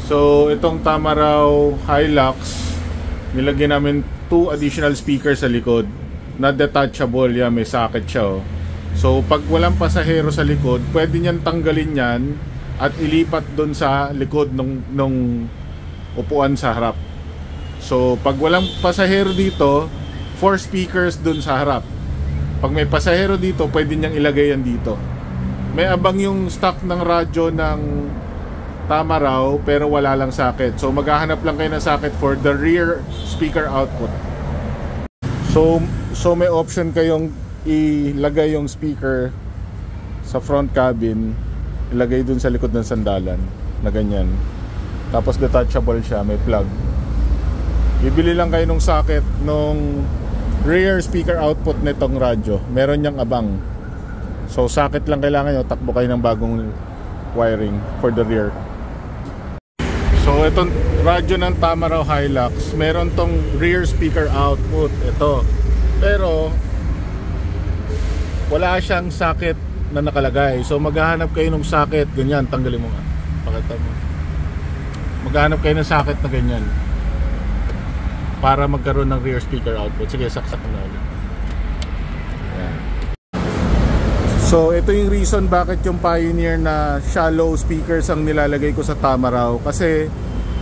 So itong Tamaraw Hilux, nilagyan namin 2 additional speakers sa likod na detachable. Yan, may socket siya, oh. So pag walang pasahero sa likod, pwede niyan tanggalin yan at ilipat doon sa likod nung upuan sa harap. So pag walang pasahero dito, 4 speakers doon sa harap. Pag may pasahero dito, pwede niyang ilagay yan dito. May abang yung stock ng radyo ng Tamaraw pero wala lang socket. So maghahanap lang kayo ng socket for the rear speaker output. So may option kayong ilagay yung speaker sa front cabin, ilagay dun sa likod ng sandalan na ganyan. Tapos detachable siya, may plug. Bibili lang kayo ng socket nung rear speaker output nitong radyo. Meron niyang abang. So socket lang kailangan nyo, takbo kayo ng bagong wiring for the rear. So itong radyo ng Tamaraw Hilux, meron tong rear speaker output, ito. Pero wala siyang socket na nakalagay. So maghahanap kayo ng socket, ganyan, tanggalin mo nga. Pakita mo. Maghahanap kayo ng socket na ganyan para magkaroon ng rear speaker output. Sige, saksak na ulit. So ito yung reason bakit yung Pioneer na shallow speakers ang nilalagay ko sa Tamaraw. Kasi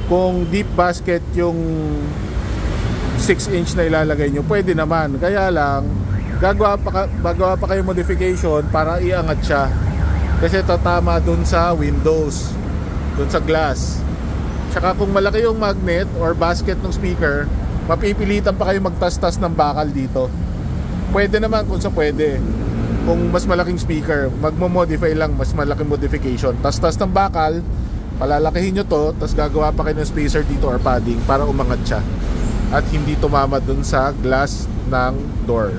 kung deep basket yung 6-inch na ilalagay nyo, pwede naman. Kaya lang gagawa pa kayo modification para iangat siya. Kasi tatama dun sa windows, dun sa glass. Tsaka kung malaki yung magnet or basket ng speaker, mapipilitan pa kayo magtastas ng bakal dito. Pwede naman kung sa pwede. Kung mas malaking speaker, magmo-modify lang, mas malaking modification. Tas ng bakal, palalakihin nyo to, tas gagawa pa kayo ng spacer dito or padding para umangat siya at hindi tumama dun sa glass ng door.